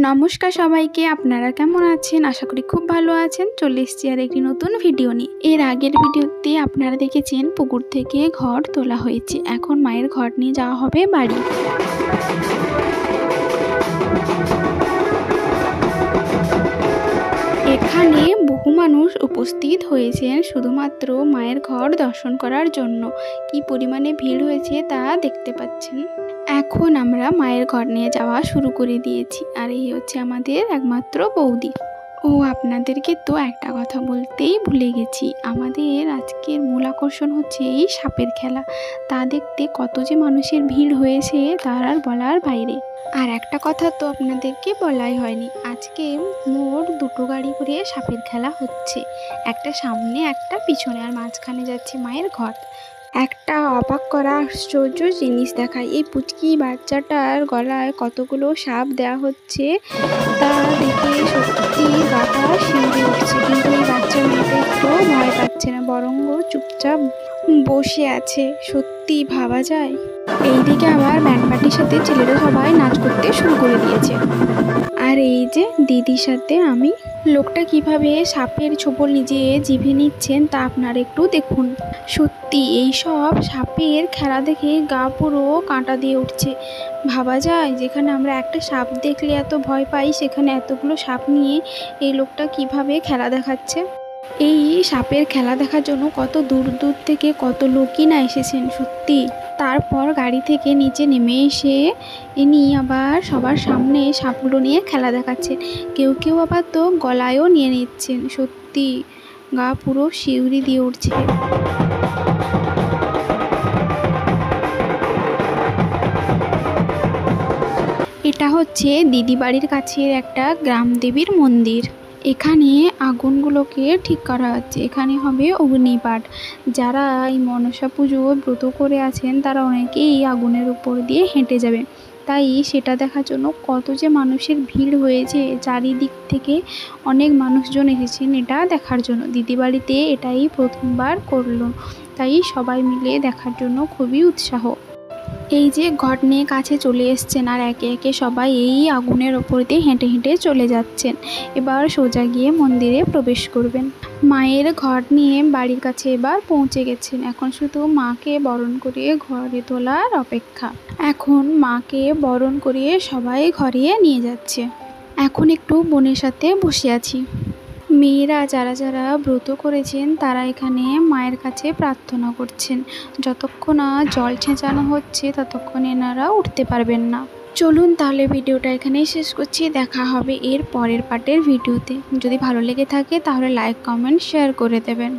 নমস্কার সবাইকে, আপনারা কেমন আছেন? আশা করি খুব ভালো আছেন। চলে এসেছি আর একটি নতুন ভিডিও নিয়ে। এর আগের ভিডিওতে আপনারা দেখেছেন পুকুর থেকে ঘট তোলা হয়েছে। এখন মায়ের ঘট নিয়ে যাওয়া হবে বাড়ি। এখানে বহু মানুষ উপস্থিত হয়েছেন শুধুমাত্র মায়ের ঘট দর্শন করার জন্য। কি পরিমাণে ভিড় হয়েছে তা দেখতে পাচ্ছেন। এখন আমরা মায়ের ঘট নিয়ে যাওয়া শুরু করে দিয়েছি। আর এই হচ্ছে আমাদের একমাত্র বৌদি। ও আপনাদেরকে তো একটা কথা বলতেই ভুলে গেছি, আমাদের আজকের মূল আকর্ষণ হচ্ছে এই সাপের খেলা। তা দেখতে কত যে মানুষের ভিড় হয়েছে তার আর বলার বাইরে। আর একটা কথা তো আপনাদেরকে বলাই হয়নি, আজকে মোট দুটো গাড়ি করে সাপের খেলা হচ্ছে, একটা সামনে একটা পিছনে, আর মাঝখানে যাচ্ছে মায়ের ঘট। একটা অবাক করা আশ্চর্য জিনিস দেখায়, এই পুচকি বাচ্চাটার গলায় কতগুলো সাপ দেওয়া হচ্ছে তা দেখে সত্যি গাটা শিউরে উঠছে। কিন্তু এই বাচ্চা মেয়েটা একটু ভয় পাচ্ছে না, বরং চুপচাপ বসে আছে। সত্যি ভাবা যায়। এইদিকে আবার ব্যান্ড পার্টির সাথে ছেলেরা সবাই নাচ করতে শুরু করে দিয়েছে। আর এই যে দিদির সাথে আমি, লোকটা কিভাবে সাপের ছোবল নিজে জিভে নিচ্ছেন তা আপনারা একটু দেখুন। সত্যি এইসব সাপের খেলা দেখে গা পুরো কাঁটা দিয়ে উঠছে। ভাবা যায় যেখানে আমরা একটা সাপ দেখলে এত ভয় পাই, সেখানে এতগুলো সাপ নিয়ে এই লোকটা কিভাবে খেলা দেখাচ্ছে। এই সাপের খেলা দেখার জন্য কত দূর দূর থেকে কত লোকই না এসেছেন সত্যি। তারপর গাড়ি থেকে নিচে নেমে এসে ইনি আবার সবার সামনে সাপগুলো নিয়ে খেলা দেখাচ্ছেন। কেউ কেউ আবার তো গলায়ও নিয়ে নিচ্ছেন। সত্যি গা পুরো শিউরি দিয়ে উঠছে। এটা হচ্ছে দিদি বাড়ির কাছের একটা গ্রাম দেবীর মন্দির। এখানে আগুনগুলোকে ঠিক করা হচ্ছে। এখানে হবে অগ্নিপাঠ। যারা এই মনসা পুজো ব্রত করে আছেন তারা অনেকেই এই আগুনের উপর দিয়ে হেঁটে যাবে। তাই সেটা দেখার জন্য কত যে মানুষের ভিড় হয়েছে, চারিদিক থেকে অনেক মানুষজন এসেছেন এটা দেখার জন্য। দিদি বাড়িতে এটাই প্রথমবার করলো, তাই সবাই মিলে দেখার জন্য খুবই উৎসাহ। এই যে ঘট নিয়ে কাছে চলে এসছেন আর একে একে সবাই এই আগুনের ওপর দিয়ে হেঁটে হেঁটে চলে যাচ্ছেন। এবার সোজা গিয়ে মন্দিরে প্রবেশ করবেন। মায়ের ঘট নিয়ে বাড়ির কাছে এবার পৌঁছে গেছেন। এখন শুধু মাকে বরণ করিয়ে ঘরে তোলার অপেক্ষা। এখন মাকে বরণ করিয়ে সবাই ঘরে নিয়ে যাচ্ছে। এখন একটু বোনের সাথে বসে আছি। মেয়েরা যারা যারা ব্রত করেছেন তারা এখানে মায়ের কাছে প্রার্থনা করছেন। যতক্ষণ না জল ছেঁচানো হচ্ছে ততক্ষণ এনারা উঠতে পারবেন না। চলুন তাহলে ভিডিওটা এখানেই শেষ করছি। দেখা হবে এর পরের পার্টের ভিডিওতে। যদি ভালো লেগে থাকে তাহলে লাইক, কমেন্ট, শেয়ার করে দেবেন।